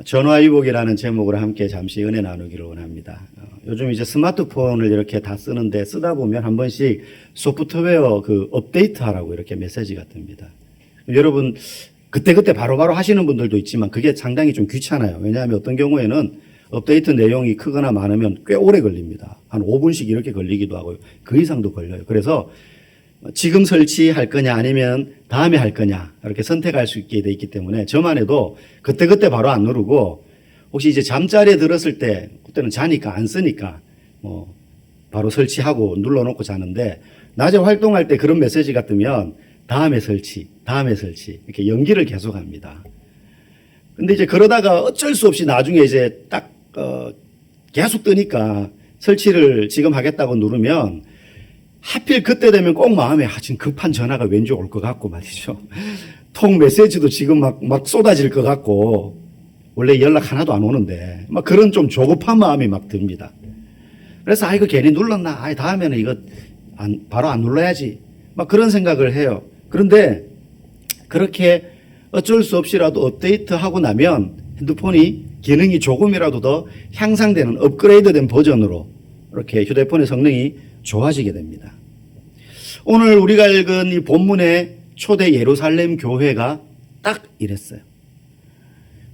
전화위복이라는 제목으로 함께 잠시 은혜 나누기를 원합니다. 요즘 이제 스마트폰을 이렇게 다 쓰는데 쓰다 보면 한 번씩 소프트웨어 업데이트 하라고 이렇게 메시지가 뜹니다. 여러분, 그때그때 바로바로 하시는 분들도 있지만 그게 상당히 좀 귀찮아요. 왜냐하면 어떤 경우에는 업데이트 내용이 크거나 많으면 꽤 오래 걸립니다. 한 5분씩 이렇게 걸리기도 하고요. 그 이상도 걸려요. 그래서 지금 설치할 거냐 아니면 다음에 할 거냐 이렇게 선택할 수 있게 돼 있기 때문에 저만 해도 그때그때 바로 안 누르고 혹시 이제 잠자리에 들었을 때 그때는 자니까 안 쓰니까 바로 설치하고 눌러놓고 자는데 낮에 활동할 때 그런 메시지가 뜨면 다음에 설치 이렇게 연기를 계속합니다. 근데 이제 그러다가 어쩔 수 없이 나중에 이제 딱 계속 뜨니까 설치를 지금 하겠다고 누르면 하필 그때 되면 꼭 마음에 지금 급한 전화가 왠지 올 것 같고 말이죠. 통 메시지도 지금 막 쏟아질 것 같고 원래 연락 하나도 안 오는데 막 그런 좀 조급한 마음이 막 듭니다. 그래서 이거 괜히 눌렀나? 다음에는 이거 바로 안 눌러야지. 막 그런 생각을 해요. 그런데 그렇게 어쩔 수 없이라도 업데이트하고 나면 핸드폰이 기능이 조금이라도 더 향상되는 업그레이드된 버전으로 이렇게 휴대폰의 성능이 좋아지게 됩니다. 오늘 우리가 읽은 이 본문의 초대 예루살렘 교회가 딱 이랬어요.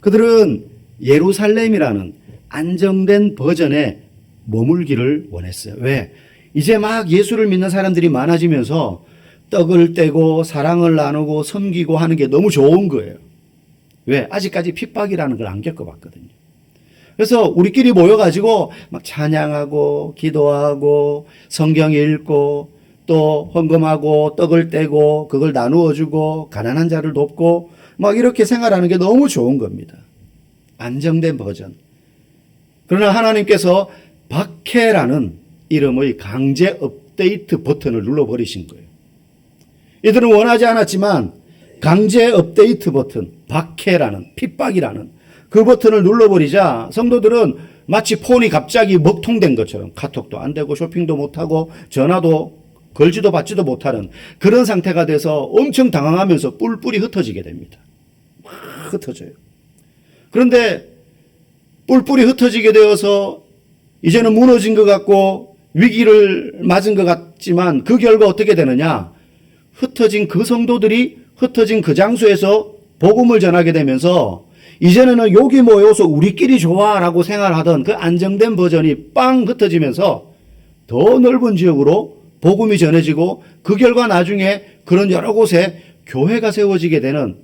그들은 예루살렘이라는 안정된 버전에 머물기를 원했어요. 왜? 이제 막 예수를 믿는 사람들이 많아지면서 떡을 떼고 사랑을 나누고 섬기고 하는 게 너무 좋은 거예요. 왜? 아직까지 핍박이라는 걸 안 겪어봤거든요. 그래서 우리끼리 모여가지고 막 찬양하고 기도하고 성경 읽고 또 헌금하고 떡을 떼고 그걸 나누어주고 가난한 자를 돕고 막 이렇게 생활하는 게 너무 좋은 겁니다. 안정된 버전. 그러나 하나님께서 박해라는 이름의 강제 업데이트 버튼을 눌러버리신 거예요. 이들은 원하지 않았지만 강제 업데이트 버튼, 박해라는 핍박이라는 그 버튼을 눌러버리자 성도들은 마치 폰이 갑자기 먹통된 것처럼 카톡도 안 되고 쇼핑도 못하고 전화도 걸지도 받지도 못하는 그런 상태가 돼서 엄청 당황하면서 뿔뿔이 흩어지게 됩니다. 막 흩어져요. 그런데 뿔뿔이 흩어지게 되어서 이제는 무너진 것 같고 위기를 맞은 것 같지만 그 결과 어떻게 되느냐? 흩어진 그 성도들이 흩어진 그 장소에서 복음을 전하게 되면서 이제는 여기 모여서 우리끼리 좋아라고 생활하던 그 안정된 버전이 빵 흩어지면서 더 넓은 지역으로 복음이 전해지고 그 결과 나중에 그런 여러 곳에 교회가 세워지게 되는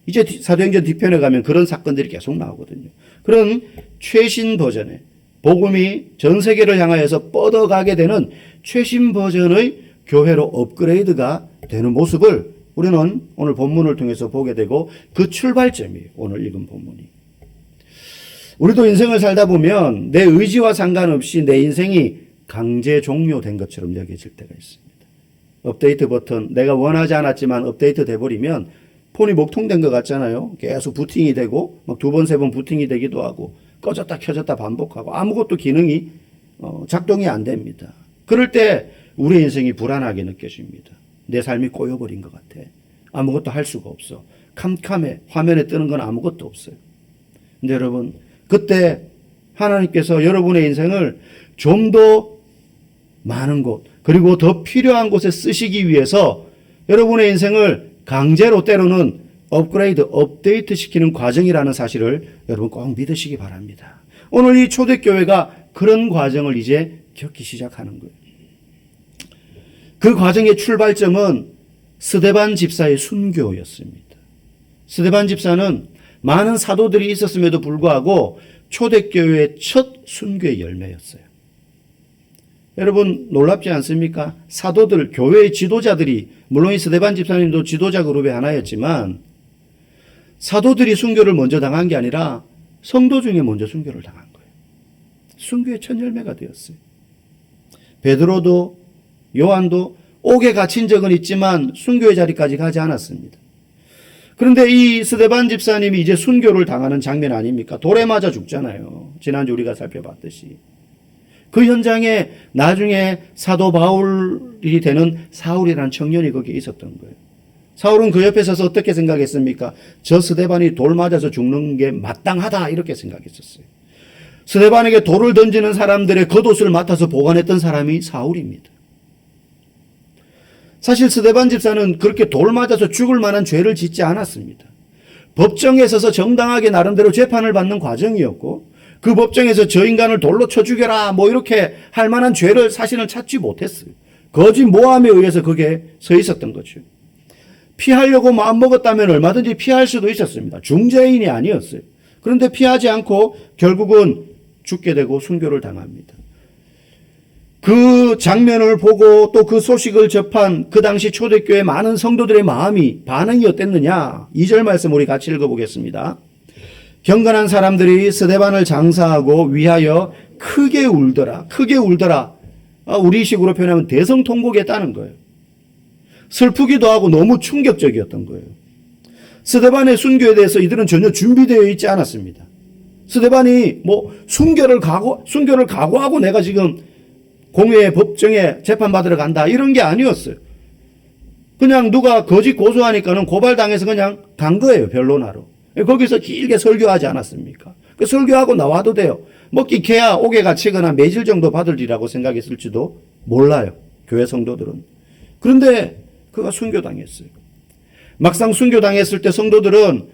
이제 사도행전 뒤편에 가면 그런 사건들이 계속 나오거든요. 그런 최신 버전의 복음이 전 세계를 향하여서 뻗어가게 되는 최신 버전의 교회로 업그레이드가 되는 모습을 우리는 오늘 본문을 통해서 보게 되고 그 출발점이에요. 오늘 읽은 본문이. 우리도 인생을 살다 보면 내 의지와 상관없이 내 인생이 강제 종료된 것처럼 여겨질 때가 있습니다. 업데이트 버튼, 내가 원하지 않았지만 업데이트 돼버리면 폰이 먹통된 것 같잖아요. 계속 부팅이 되고 막 2번, 3번 부팅이 되기도 하고 꺼졌다 켜졌다 반복하고 아무것도 기능이 작동이 안 됩니다. 그럴 때 우리 인생이 불안하게 느껴집니다. 내 삶이 꼬여버린 것 같아. 아무것도 할 수가 없어. 캄캄해. 화면에 뜨는 건 아무것도 없어요. 근데 여러분, 그때 하나님께서 여러분의 인생을 좀 더 많은 곳, 그리고 더 필요한 곳에 쓰시기 위해서 여러분의 인생을 강제로 때로는 업그레이드, 업데이트 시키는 과정이라는 사실을 여러분 꼭 믿으시기 바랍니다. 오늘 이 초대교회가 그런 과정을 이제 겪기 시작하는 거예요. 그 과정의 출발점은 스데반 집사의 순교였습니다. 스데반 집사는 많은 사도들이 있었음에도 불구하고 초대교회의 첫 순교의 열매였어요. 여러분 놀랍지 않습니까? 사도들, 교회의 지도자들이 물론 이 스데반 집사님도 지도자 그룹의 하나였지만 사도들이 순교를 먼저 당한 게 아니라 성도 중에 먼저 순교를 당한 거예요. 순교의 첫 열매가 되었어요. 베드로도 요한도 옥에 갇힌 적은 있지만 순교의 자리까지 가지 않았습니다. 그런데 이 스데반 집사님이 이제 순교를 당하는 장면 아닙니까? 돌에 맞아 죽잖아요. 지난주 우리가 살펴봤듯이. 그 현장에 나중에 사도 바울이 되는 사울이라는 청년이 거기에 있었던 거예요. 사울은 그 옆에 서서 어떻게 생각했습니까? 저 스데반이 돌 맞아서 죽는 게 마땅하다 이렇게 생각했었어요. 스데반에게 돌을 던지는 사람들의 겉옷을 맡아서 보관했던 사람이 사울입니다. 사실 스데반 집사는 그렇게 돌 맞아서 죽을 만한 죄를 짓지 않았습니다. 법정에 서서 정당하게 나름대로 재판을 받는 과정이었고 그 법정에서 저 인간을 돌로 쳐 죽여라 뭐 이렇게 할 만한 죄를 사실은 찾지 못했어요. 거짓 모함에 의해서 그게 서 있었던 거죠. 피하려고 마음먹었다면 얼마든지 피할 수도 있었습니다. 중재인이 아니었어요. 그런데 피하지 않고 결국은 죽게 되고 순교를 당합니다. 그 장면을 보고 또 그 소식을 접한 그 당시 초대교회 많은 성도들의 반응이 어땠느냐. 2절 말씀 우리 같이 읽어보겠습니다. 경건한 사람들이 스데반을 장사하고 위하여 크게 울더라. 크게 울더라. 우리식으로 표현하면 대성통곡했다는 거예요. 슬프기도 하고 너무 충격적이었던 거예요. 스데반의 순교에 대해서 이들은 전혀 준비되어 있지 않았습니다. 스데반이 순교를 각오하고 내가 지금 공회 법정에 재판받으러 간다 이런 게 아니었어요. 그냥 누가 거짓 고소하니까는 고발당해서 그냥 간 거예요. 변론하러. 거기서 길게 설교하지 않았습니까? 그 설교하고 나와도 돼요. 끼케야 옥에 갇히거나 매질 정도 받으리라고 생각했을지도 몰라요. 교회 성도들은. 그런데 그가 순교당했어요. 막상 순교당했을 때 성도들은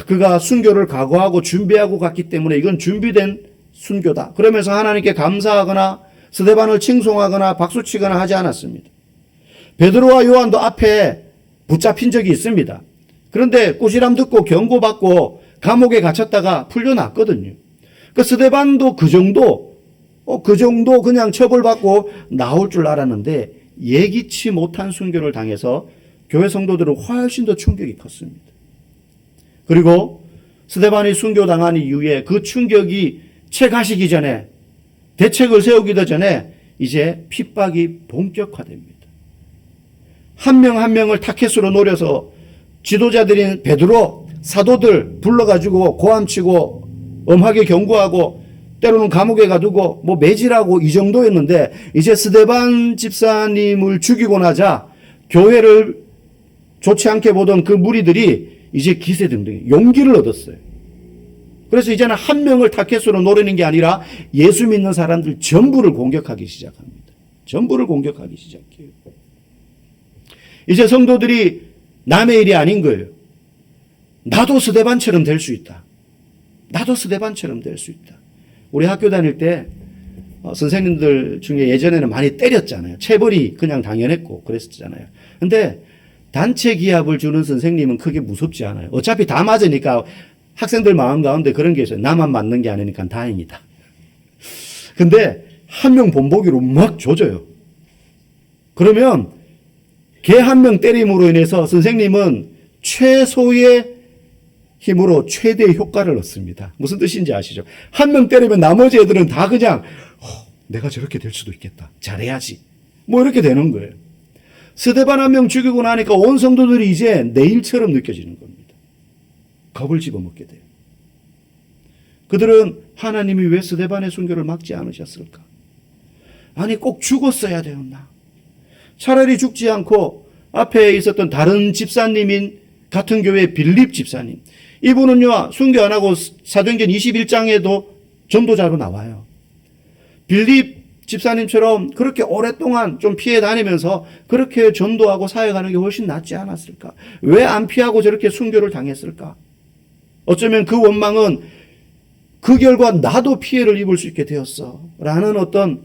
그가 순교를 각오하고 준비하고 갔기 때문에 이건 준비된 순교다. 그러면서 하나님께 감사하거나 스데반을 칭송하거나 박수치거나 하지 않았습니다. 베드로와 요한도 앞에 붙잡힌 적이 있습니다. 그런데 꾸지람 듣고 경고받고 감옥에 갇혔다가 풀려났거든요. 그 스데반도 그 정도 그냥 처벌받고 나올 줄 알았는데 예기치 못한 순교를 당해서 교회 성도들은 훨씬 더 충격이 컸습니다. 그리고 스데반이 순교당한 이후에 그 충격이 채 가시기 전에 대책을 세우기도 전에 이제 핍박이 본격화됩니다. 한 명 한 명을 타켓으로 노려서 지도자들인 베드로, 사도들 불러가지고 고함치고 엄하게 경고하고 때로는 감옥에 가두고 매질하고 이 정도였는데 이제 스데반 집사님을 죽이고 나자 교회를 좋지 않게 보던 그 무리들이 이제 기세등등 용기를 얻었어요. 그래서 이제는 한 명을 타켓으로 노리는 게 아니라 예수 믿는 사람들 전부를 공격하기 시작합니다. 전부를 공격하기 시작해요. 이제 성도들이 남의 일이 아닌 거예요. 나도 스데반처럼 될 수 있다. 나도 스데반처럼 될 수 있다. 우리 학교 다닐 때 선생님들 중에 예전에는 많이 때렸잖아요. 체벌이 그냥 당연했고 그랬었잖아요. 근데 단체 기합을 주는 선생님은 크게 무섭지 않아요. 어차피 다 맞으니까 학생들 마음 가운데 그런 게 있어요. 나만 맞는 게 아니니까 다행이다. 근데 한 명 본보기로 막 조져요. 그러면 걔 한 명 때림으로 인해서 선생님은 최소의 힘으로 최대의 효과를 얻습니다. 무슨 뜻인지 아시죠? 한 명 때리면 나머지 애들은 다 그냥 내가 저렇게 될 수도 있겠다. 잘해야지. 이렇게 되는 거예요. 스데반 한 명 죽이고 나니까 온 성도들이 이제 내일처럼 느껴지는 겁니다. 겁을 집어먹게 돼요. 그들은 하나님이 왜 스데반의 순교를 막지 않으셨을까? 아니 꼭 죽었어야 되었나? 차라리 죽지 않고 앞에 있었던 다른 집사님인 같은 교회 빌립 집사님. 이분은요 순교 안 하고 사도행전 21장에도 전도자로 나와요. 빌립 집사님처럼 그렇게 오랫동안 좀 피해 다니면서 그렇게 전도하고 사역하는 게 훨씬 낫지 않았을까? 왜 안 피하고 저렇게 순교를 당했을까? 어쩌면 그 원망은 그 결과 나도 피해를 입을 수 있게 되었어 라는 어떤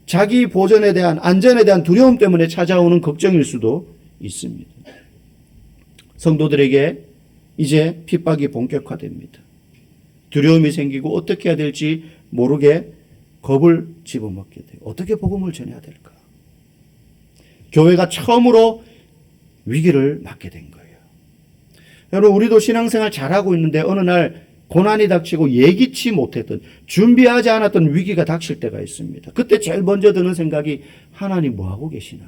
자기 보전에 대한 안전에 대한 두려움 때문에 찾아오는 걱정일 수도 있습니다. 성도들에게 이제 핍박이 본격화됩니다. 두려움이 생기고 어떻게 해야 될지 모르게 겁을 집어먹게 돼요. 어떻게 복음을 전해야 될까? 교회가 처음으로 위기를 맞게 된 거예요. 여러분 우리도 신앙생활 잘하고 있는데 어느 날 고난이 닥치고 예기치 못했던 준비하지 않았던 위기가 닥칠 때가 있습니다. 그때 제일 먼저 드는 생각이 하나님 뭐하고 계시나?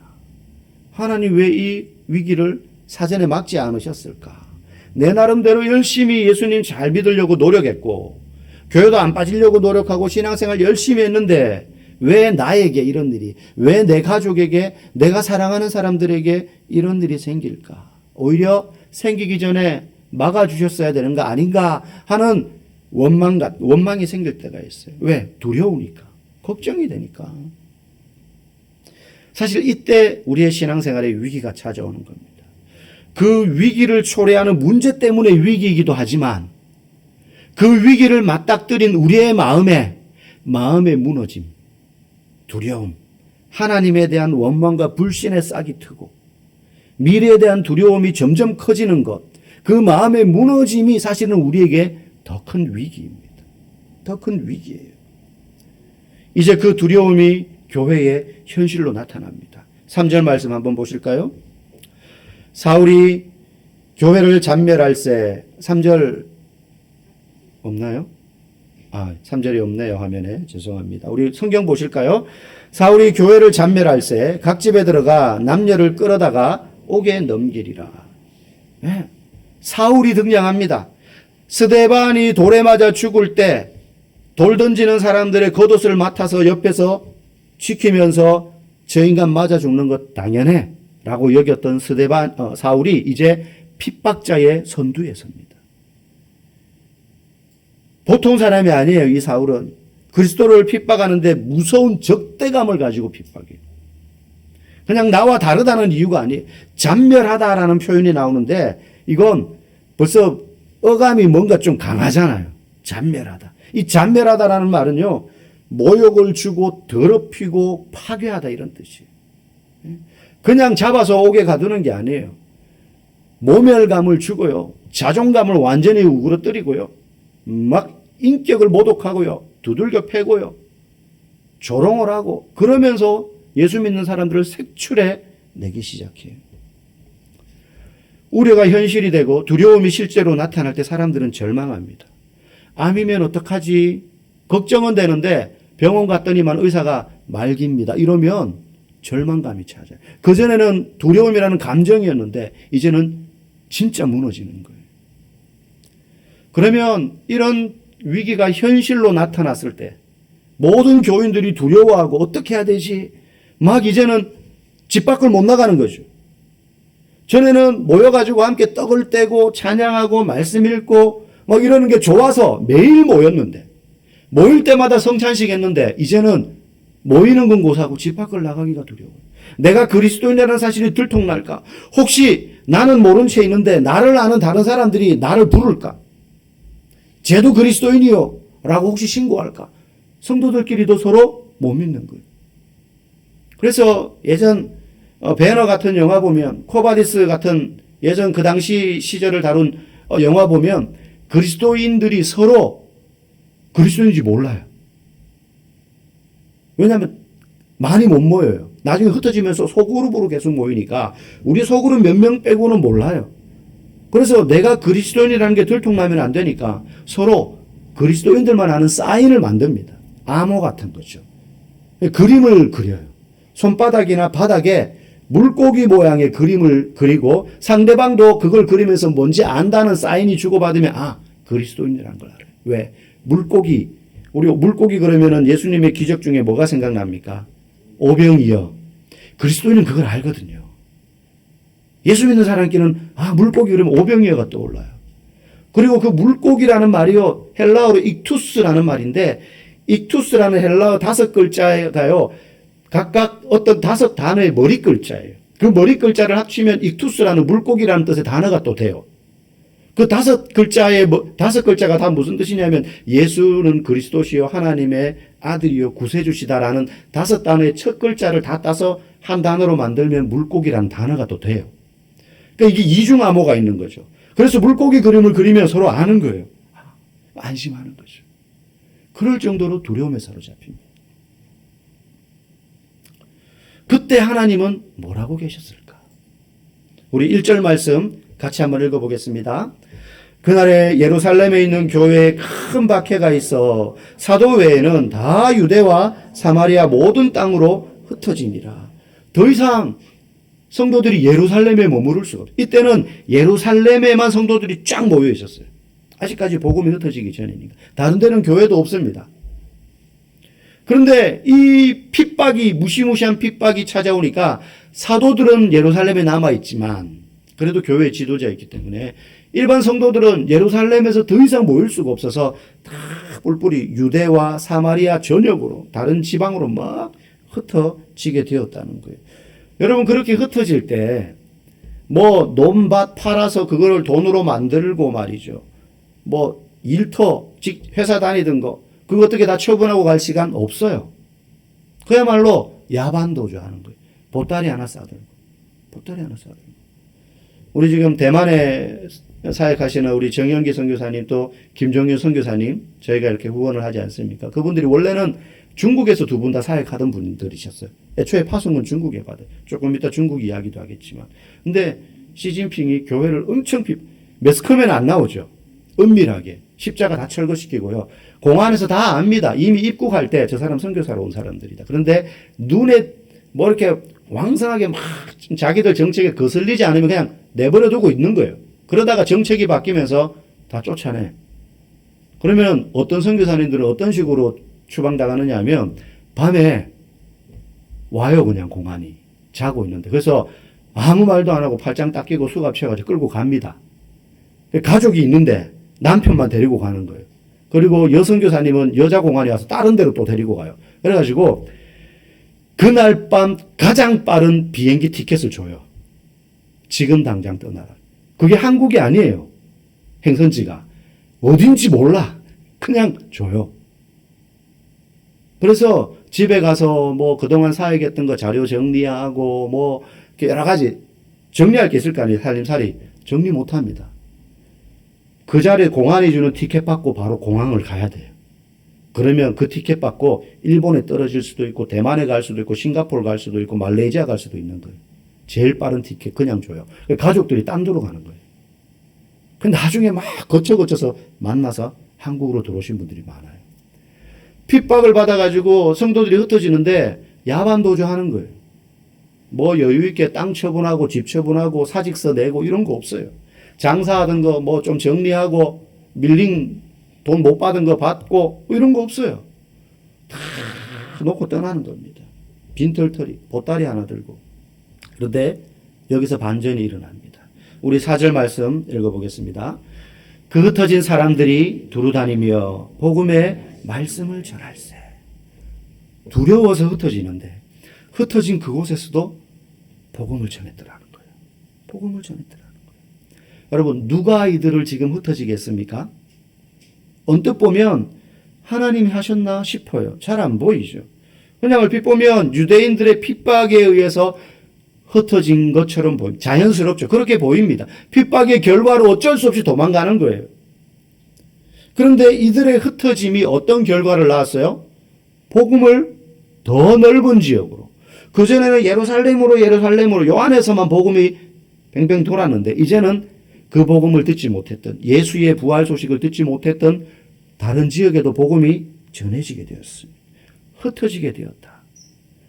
하나님 왜 이 위기를 사전에 막지 않으셨을까? 내 나름대로 열심히 예수님 잘 믿으려고 노력했고 교회도 안 빠지려고 노력하고 신앙생활 열심히 했는데 왜 나에게 이런 일이, 왜 내 가족에게, 내가 사랑하는 사람들에게 이런 일이 생길까? 오히려 생기기 전에 막아주셨어야 되는 거 아닌가 하는 원망이 생길 때가 있어요. 왜? 두려우니까. 걱정이 되니까. 사실 이때 우리의 신앙생활에 위기가 찾아오는 겁니다. 그 위기를 초래하는 문제 때문에 위기이기도 하지만 그 위기를 맞닥뜨린 우리의 마음의 무너짐, 두려움, 하나님에 대한 원망과 불신의 싹이 트고 미래에 대한 두려움이 점점 커지는 것, 그 마음의 무너짐이 사실은 우리에게 더 큰 위기입니다. 더 큰 위기예요. 이제 그 두려움이 교회의 현실로 나타납니다. 3절 말씀 한번 보실까요? 사울이 교회를 잔멸할세. 3절 없나요? 3절이 없네요. 화면에. 죄송합니다. 우리 성경 보실까요? 사울이 교회를 잔멸할세 각 집에 들어가 남녀를 끌어다가 옥에 넘기리라. 네. 사울이 등장합니다. 스데반이 돌에 맞아 죽을 때 돌 던지는 사람들의 겉옷을 맡아서 옆에서 지키면서 저 인간 맞아 죽는 것 당연해 라고 여겼던 사울이 이제 핍박자의 선두에 섭니다. 보통 사람이 아니에요. 이 사울은 그리스도를 핍박하는데 무서운 적대감을 가지고 핍박해요. 그냥 나와 다르다는 이유가 아니에요. 잔멸하다라는 표현이 나오는데 이건 벌써 어감이 뭔가 좀 강하잖아요. 잔멸하다. 이 잔멸하다라는 말은요, 모욕을 주고 더럽히고 파괴하다 이런 뜻이에요. 그냥 잡아서 옥에 가두는 게 아니에요. 모멸감을 주고요. 자존감을 완전히 우그러뜨리고요. 막 인격을 모독하고요. 두들겨 패고요. 조롱을 하고 그러면서 예수 믿는 사람들을 색출해 내기 시작해요. 우려가 현실이 되고 두려움이 실제로 나타날 때 사람들은 절망합니다. 암이면 어떡하지? 걱정은 되는데 병원 갔더니만 의사가 말깁니다. 이러면 절망감이 찾아요. 그전에는 두려움이라는 감정이었는데 이제는 진짜 무너지는 거예요. 그러면 이런 위기가 현실로 나타났을 때 모든 교인들이 두려워하고 어떻게 해야 되지? 막 이제는 집 밖을 못 나가는 거죠. 전에는 모여가지고 함께 떡을 떼고 찬양하고 말씀 읽고 막 이러는 게 좋아서 매일 모였는데 모일 때마다 성찬식 했는데 이제는 모이는 건 고사하고 집 밖을 나가기가 두려워요. 내가 그리스도인이라는 사실이 들통날까? 혹시 나는 모른 채 있는데 나를 아는 다른 사람들이 나를 부를까? 쟤도 그리스도인이요 라고 혹시 신고할까? 성도들끼리도 서로 못 믿는 거예요. 그래서 예전 배너 같은 영화 보면 코바디스 같은 예전 그 당시 시절을 다룬 영화 보면 그리스도인들이 서로 그리스도인인지 몰라요. 왜냐하면 많이 못 모여요. 나중에 흩어지면서 소그룹으로 계속 모이니까 우리 소그룹 몇 명 빼고는 몰라요. 그래서 내가 그리스도인이라는 게 들통나면 안 되니까 서로 그리스도인들만 아는 사인을 만듭니다. 암호 같은 거죠. 그림을 그려요. 손바닥이나 바닥에 물고기 모양의 그림을 그리고 상대방도 그걸 그리면서 뭔지 안다는 사인이 주고받으면 그리스도인이라는 걸 알아요. 왜? 우리 물고기 그러면은 예수님의 기적 중에 뭐가 생각납니까? 오병이어. 그리스도인은 그걸 알거든요. 예수 믿는 사람끼리는 물고기 그러면 오병이어가 떠올라요. 그리고 그 물고기라는 말이요, 헬라어로 익투스라는 말인데, 익투스라는 헬라어 5글자가요, 각각 어떤 5단어의 머리 글자예요. 그 머리 글자를 합치면 익투스라는 물고기라는 뜻의 단어가 또 돼요. 그 5글자가 다 무슨 뜻이냐면 예수는 그리스도시요 하나님의 아들이요 구세주시다라는 5단어의 첫 글자를 다 따서 한 단어로 만들면 물고기라는 단어가 또 돼요. 그러니까 이게 이중암호가 있는 거죠. 그래서 물고기 그림을 그리면 서로 아는 거예요. 안심하는 거죠. 그럴 정도로 두려움에 사로잡힙니다. 그때 하나님은 뭐라고 계셨을까? 우리 1절 말씀 같이 한번 읽어보겠습니다. 그날에 예루살렘에 있는 교회에 큰 박해가 있어 사도 외에는 다 유대와 사마리아 모든 땅으로 흩어지니라. 더 이상 성도들이 예루살렘에 머무를 수가 없어요. 이때는 예루살렘에만 성도들이 쫙 모여 있었어요. 아직까지 복음이 흩어지기 전이니까. 다른 데는 교회도 없습니다. 그런데 이 무시무시한 핍박이 찾아오니까 사도들은 예루살렘에 남아있지만 그래도 교회의 지도자였기 때문에 일반 성도들은 예루살렘에서 더 이상 모일 수가 없어서 다 뿔뿔이 유대와 사마리아 전역으로 다른 지방으로 막 흩어지게 되었다는 거예요. 여러분 그렇게 흩어질 때 뭐 논밭 팔아서 그걸 돈으로 만들고 말이죠. 뭐 일터, 회사 다니던 거 그거 어떻게 다 처분하고 갈 시간 없어요. 그야말로 야반도주하는 거예요. 보따리 하나 싸들고. 우리 지금 대만에 사역하시는 우리 정영기 선교사님 또 김종윤 선교사님 저희가 이렇게 후원을 하지 않습니까? 그분들이 원래는 중국에서 두 분 다 사역하던 분들이셨어요. 애초에 파송은 중국에 받아요. 조금 이따 중국 이야기도 하겠지만. 근데 시진핑이 교회를 엄청 매스컴에는 안 나오죠. 은밀하게. 십자가 다 철거시키고요. 공안에서 다 압니다. 이미 입국할 때 저 사람 선교사로 온 사람들이다. 그런데 눈에 뭐 이렇게 왕성하게 막 자기들 정책에 거슬리지 않으면 그냥 내버려 두고 있는 거예요. 그러다가 정책이 바뀌면서 다 쫓아내. 그러면 어떤 선교사님들은 어떤 식으로 추방당하느냐 하면 밤에 와요 그냥 공안이. 자고 있는데. 그래서 아무 말도 안 하고 팔짱 딱 끼고 수갑 채워가지고 끌고 갑니다. 가족이 있는데 남편만 데리고 가는 거예요. 그리고 여선교사님은 여자 공안이 와서 다른 데로 또 데리고 가요. 그래가지고 그날 밤 가장 빠른 비행기 티켓을 줘요. 지금 당장 떠나라. 그게 한국이 아니에요. 행선지가. 어딘지 몰라. 그냥 줘요. 그래서 집에 가서 뭐 그동안 사역했던 거 자료 정리하고 뭐 여러 가지 정리할 게 있을 거 아니에요. 살림살이. 정리 못 합니다. 그 자리에 공안이 주는 티켓 받고 바로 공항을 가야 돼요. 그러면 그 티켓 받고 일본에 떨어질 수도 있고 대만에 갈 수도 있고 싱가포르 갈 수도 있고 말레이시아 갈 수도 있는 거예요. 제일 빠른 티켓 그냥 줘요. 가족들이 딴 데로 가는 거예요. 근데 나중에 막 거쳐서 만나서 한국으로 들어오신 분들이 많아요. 핍박을 받아가지고 성도들이 흩어지는데 야반도주 하는 거예요. 뭐 여유있게 땅 처분하고 집 처분하고 사직서 내고 이런 거 없어요. 장사하던 거 뭐 좀 정리하고 밀린 돈 못 받은 거 받고 이런 거 없어요. 다 놓고 떠나는 겁니다. 빈털터리 보따리 하나 들고. 그런데 여기서 반전이 일어납니다. 우리 4절 말씀 읽어보겠습니다. 그 흩어진 사람들이 두루다니며 복음의 말씀을 전할세. 두려워서 흩어지는데 흩어진 그곳에서도 복음을 전했더라는 거예요. 복음을 전했더라는 거예요. 여러분 누가 이들을 지금 흩어지게 했습니까? 언뜻 보면 하나님이 하셨나 싶어요. 잘 안 보이죠. 그냥 얼핏 보면 유대인들의 핍박에 의해서 흩어진 것처럼 보입니다. 자연스럽죠. 그렇게 보입니다. 핍박의 결과로 어쩔 수 없이 도망가는 거예요. 그런데 이들의 흩어짐이 어떤 결과를 낳았어요? 복음을 더 넓은 지역으로. 그전에는 예루살렘으로 요 안에서만 복음이 뱅뱅 돌았는데 이제는 그 복음을 듣지 못했던 예수의 부활 소식을 듣지 못했던 다른 지역에도 복음이 전해지게 되었습니다. 흩어지게 되었다.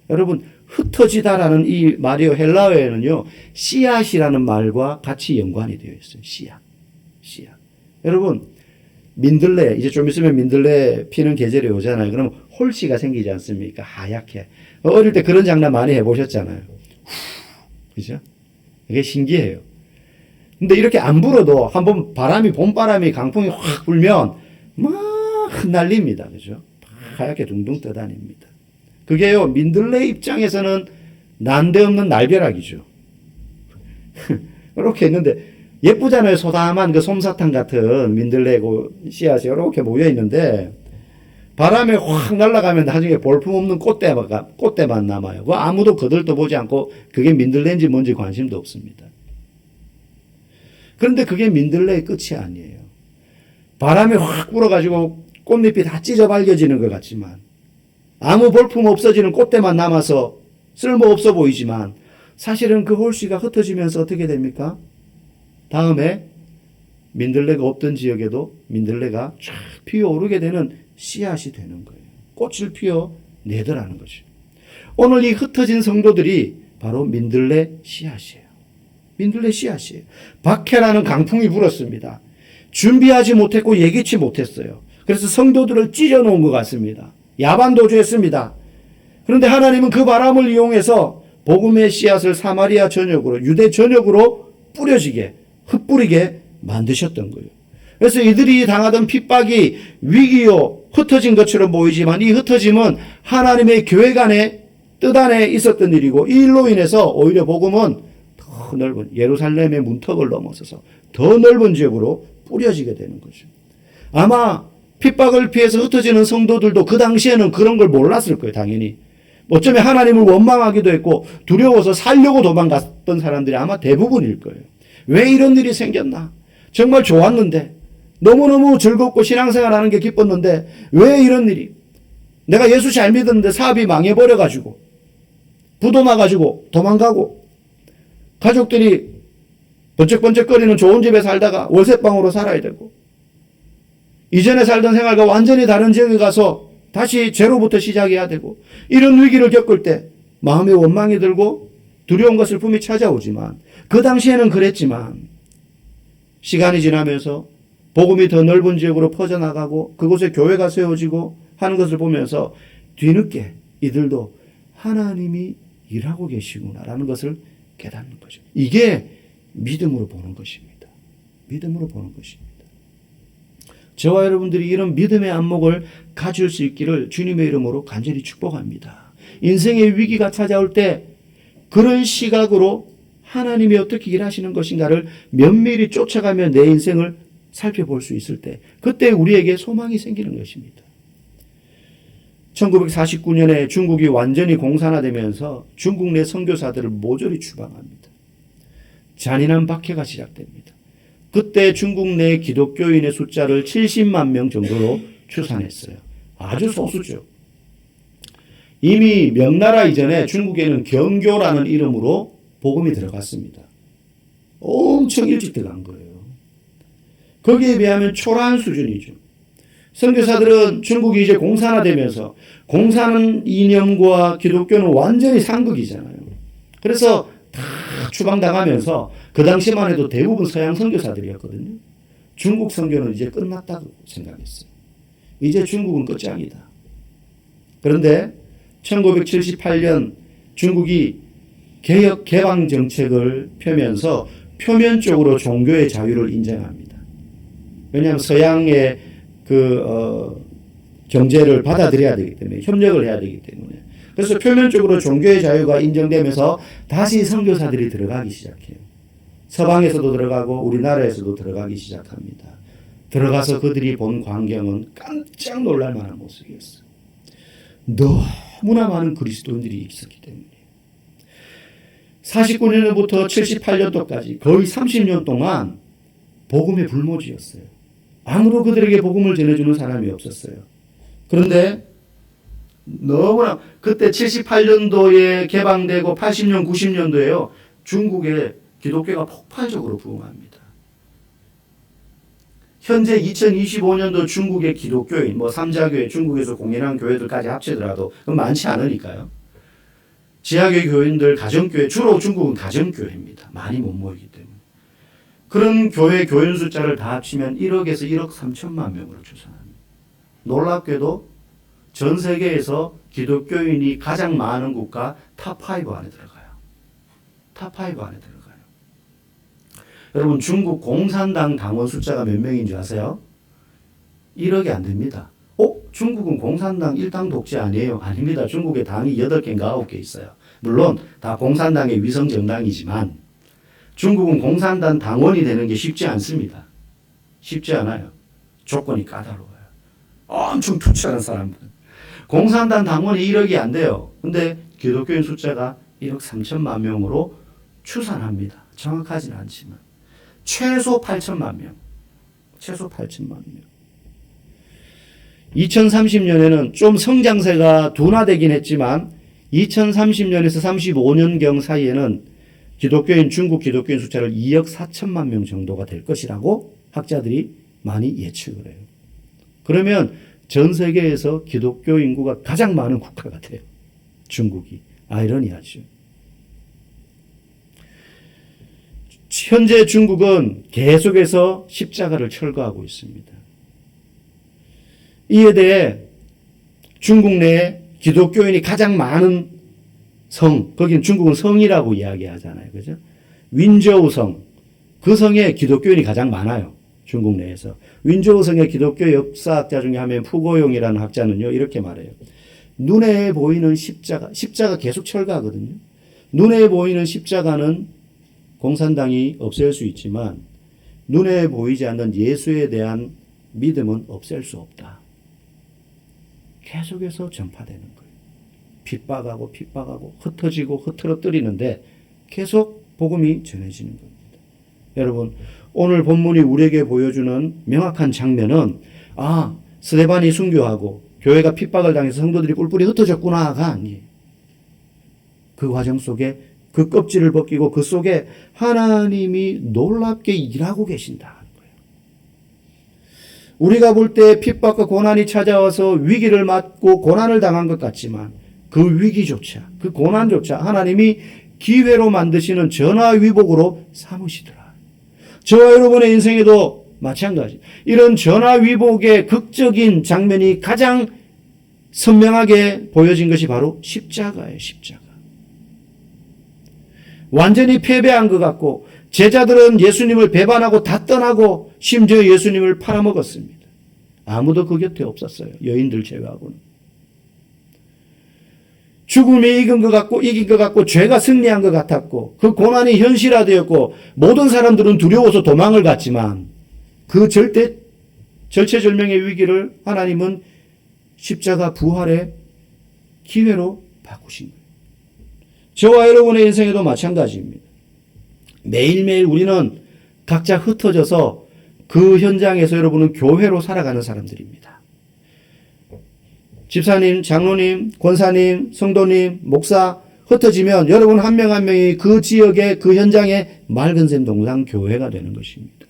여러분 흩어지다라는 이 말이요 헬라어에는요 씨앗이라는 말과 같이 연관이 되어 있어요. 씨앗. 여러분 민들레 이제 좀 있으면 민들레 피는 계절이 오잖아요. 그럼 홀씨가 생기지 않습니까? 하얗게. 어릴 때 그런 장난 많이 해보셨잖아요. 그죠? 이게 신기해요. 근데 이렇게 안 불어도 한번 봄바람이 강풍이 확 불면 막 흩날립니다. 그죠? 하얗게 둥둥 떠다닙니다. 그게요, 민들레 입장에서는 난데없는 날벼락이죠. 이렇게 있는데, 예쁘잖아요. 소담한 그 솜사탕 같은 민들레 씨앗이 이렇게 모여 있는데, 바람에 확 날아가면 나중에 볼품없는 꽃대만 남아요. 그 아무도 거들떠 보지 않고, 그게 민들레인지 뭔지 관심도 없습니다. 그런데 그게 민들레의 끝이 아니에요. 바람이 확 불어가지고 꽃잎이 다 찢어 발겨지는 것 같지만, 아무 볼품 없어지는 꽃대만 남아서 쓸모없어 보이지만 사실은 그 홀씨가 흩어지면서 어떻게 됩니까? 다음에 민들레가 없던 지역에도 민들레가 쫙 피어오르게 되는 씨앗이 되는 거예요. 꽃을 피어내더라는 거죠. 오늘 이 흩어진 성도들이 바로 민들레 씨앗이에요. 민들레 씨앗이에요. 박해라는 강풍이 불었습니다. 준비하지 못했고 예기치 못했어요. 그래서 성도들을 찢어놓은 것 같습니다. 야반도주했습니다. 그런데 하나님은 그 바람을 이용해서 복음의 씨앗을 사마리아 전역으로 유대 전역으로 뿌려지게, 흩뿌리게 만드셨던 거예요. 그래서 이들이 당하던 핍박이 위기요, 흩어진 것처럼 보이지만 이 흩어짐은 하나님의 교회 간의 뜻 안에 있었던 일이고, 이 일로 인해서 오히려 복음은 더 넓은 예루살렘의 문턱을 넘어서서 더 넓은 지역으로 뿌려지게 되는 거죠. 아마 핍박을 피해서 흩어지는 성도들도 그 당시에는 그런 걸 몰랐을 거예요. 당연히. 어쩌면 하나님을 원망하기도 했고 두려워서 살려고 도망갔던 사람들이 아마 대부분일 거예요. 왜 이런 일이 생겼나? 정말 좋았는데, 너무너무 즐겁고 신앙생활하는 게 기뻤는데 왜 이런 일이? 내가 예수 잘 믿었는데 사업이 망해버려가지고 부도 나가지고 도망가고 가족들이 번쩍번쩍거리는 좋은 집에 살다가 월세방으로 살아야 되고 이전에 살던 생활과 완전히 다른 지역에 가서 다시 제로부터 시작해야 되고 이런 위기를 겪을 때 마음에 원망이 들고 두려움과 슬픔이 찾아오지만 그 당시에는 그랬지만 시간이 지나면서 복음이 더 넓은 지역으로 퍼져나가고 그곳에 교회가 세워지고 하는 것을 보면서 뒤늦게 이들도 하나님이 일하고 계시구나라는 것을 깨닫는 거죠. 이게 믿음으로 보는 것입니다. 믿음으로 보는 것입니다. 저와 여러분들이 이런 믿음의 안목을 가질 수 있기를 주님의 이름으로 간절히 축복합니다. 인생의 위기가 찾아올 때 그런 시각으로 하나님이 어떻게 일하시는 것인가를 면밀히 쫓아가며 내 인생을 살펴볼 수 있을 때 그때 우리에게 소망이 생기는 것입니다. 1949년에 중국이 완전히 공산화되면서 중국 내 선교사들을 모조리 추방합니다. 잔인한 박해가 시작됩니다. 그때 중국 내 기독교인의 숫자를 70만 명 정도로 추산했어요. 아주 소수죠. 이미 명나라 이전에 중국에는 경교라는 이름으로 복음이 들어갔습니다. 엄청 일찍 들어간 거예요. 거기에 비하면 초라한 수준이죠. 선교사들은 중국이 이제 공산화되면서 공산 이념과 기독교는 완전히 상극이잖아요. 그래서 다 추방당하면서 그 당시만 해도 대부분 서양 선교사들이었거든요. 중국 선교는 이제 끝났다고 생각했어요. 이제 중국은 끝장이다. 그런데 1978년 중국이 개혁 개방 정책을 펴면서 표면적으로 종교의 자유를 인정합니다. 왜냐하면 서양의 경제를 받아들여야 되기 때문에, 협력을 해야 되기 때문에. 그래서 표면적으로 종교의 자유가 인정되면서 다시 선교사들이 들어가기 시작해요. 서방에서도 들어가고 우리나라에서도 들어가기 시작합니다. 들어가서 그들이 본 광경은 깜짝 놀랄 만한 모습이었어요. 너무나 많은 그리스도인들이 있었기 때문이에요. 49년부터 78년도까지 거의 30년 동안 복음의 불모지였어요. 아무도 그들에게 복음을 전해주는 사람이 없었어요. 그런데 너무나 그때 78년도에 개방되고 80년, 90년도에요. 중국의 기독교가 폭발적으로 부흥합니다. 현재 2025년도 중국의 기독교인, 삼자교회, 중국에서 공인한 교회들까지 합치더라도 많지 않으니까요. 지하교회 교인들, 가정교회, 주로 중국은 가정교회입니다. 많이 못 모이기 때문에. 그런 교인 숫자를 다 합치면 1억에서 1억 3천만 명으로 추산합니다. 놀랍게도 전 세계에서 기독교인이 가장 많은 국가 탑5 안에 들어가요. 탑5 안에 들어가요. 여러분, 중국 공산당 당원 숫자가 몇 명인 줄 아세요? 1억이 안 됩니다. 중국은 공산당 일당 독재 아니에요? 아닙니다. 중국에 당이 8개인가 9개 있어요. 물론 다 공산당의 위성 정당이지만 중국은 공산당 당원이 되는 게 쉽지 않습니다. 쉽지 않아요. 조건이 까다로워요. 엄청 투철한 사람들. 공산당 당원이 1억이 안 돼요. 근데 기독교인 숫자가 1억 3천만 명으로 추산합니다. 정확하지는 않지만. 최소 8천만 명. 최소 8천만 명. 2030년에는 좀 성장세가 둔화되긴 했지만 2030년에서 35년경 사이에는 중국 기독교인 숫자를 2억 4천만 명 정도가 될 것이라고 학자들이 많이 예측을 해요. 그러면 전 세계에서 기독교 인구가 가장 많은 국가가 돼요. 중국이. 아이러니하죠. 현재 중국은 계속해서 십자가를 철거하고 있습니다. 이에 대해 중국 내에 기독교인이 가장 많은 성, 거기는 중국은 성이라고 이야기하잖아요. 그죠? 윈저우 성, 그 성에 기독교인이 가장 많아요. 중국 내에서. 윈조우 성의 기독교 역사학자 중에 한 명 푸고용이라는 학자는요, 이렇게 말해요. 눈에 보이는 십자가 계속 철거하거든요. 눈에 보이는 십자가는 공산당이 없앨 수 있지만 눈에 보이지 않는 예수에 대한 믿음은 없앨 수 없다. 계속해서 전파되는 거예요. 핍박하고 흩어지고 흐트러뜨리는데 계속 복음이 전해지는 겁니다. 여러분, 오늘 본문이 우리에게 보여주는 명확한 장면은 스데반이 순교하고 교회가 핍박을 당해서 성도들이 뿔뿔이 흩어졌구나가 아니에요. 그 과정 속에 그 껍질을 벗기고 그 속에 하나님이 놀랍게 일하고 계신다는 거예요. 우리가 볼 때 핍박과 고난이 찾아와서 위기를 맞고 고난을 당한 것 같지만 그 위기조차, 그 고난조차 하나님이 기회로 만드시는 전화위복으로 삼으시더라. 저와 여러분의 인생에도 마찬가지. 이런 전화위복의 극적인 장면이 가장 선명하게 보여진 것이 바로 십자가예요. 십자가. 완전히 패배한 것 같고 제자들은 예수님을 배반하고 다 떠나고 심지어 예수님을 팔아먹었습니다. 아무도 그 곁에 없었어요. 여인들 제외하고는. 죽음이 이긴 것 같고 죄가 승리한 것 같았고 그 고난이 현실화되었고 모든 사람들은 두려워서 도망을 갔지만 그 절체절명의 위기를 하나님은 십자가 부활의 기회로 바꾸신 거예요. 저와 여러분의 인생에도 마찬가지입니다. 매일매일 우리는 각자 흩어져서 그 현장에서 여러분은 교회로 살아가는 사람들입니다. 집사님, 장로님, 권사님, 성도님, 목사 흩어지면 여러분 한 명 한 명이 그 지역의 그 현장의 맑은 샘 동상 교회가 되는 것입니다.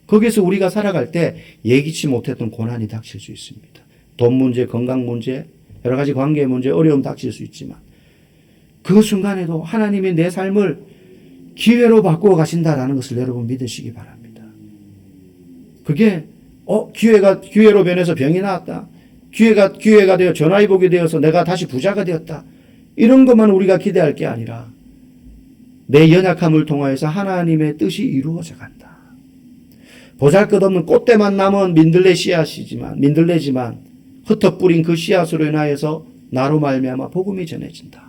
거기서 우리가 살아갈 때 예기치 못했던 고난이 닥칠 수 있습니다. 돈 문제, 건강 문제, 여러 가지 관계 문제, 어려움 닥칠 수 있지만 그 순간에도 하나님이 내 삶을 기회로 바꾸어 가신다라는 것을 여러분 믿으시기 바랍니다. 그게 기회로 변해서 병이 나았다. 기회가 되어 전화위복이 되어서 내가 다시 부자가 되었다. 이런 것만 우리가 기대할 게 아니라 내 연약함을 통하여서 하나님의 뜻이 이루어져 간다. 보잘것없는 꽃대만 남은 민들레지만 흩어뿌린 그 씨앗으로 인하여서 나로 말미암아 복음이 전해진다.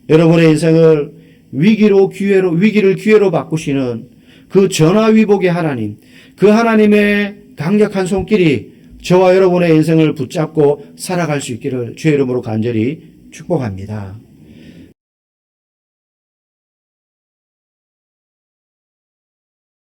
여러분의 인생을 위기를 기회로 바꾸시는 그 전화위복의 하나님, 그 하나님의 강력한 손길이 저와 여러분의 인생을 붙잡고 살아갈 수 있기를 주의 이름으로 간절히 축복합니다.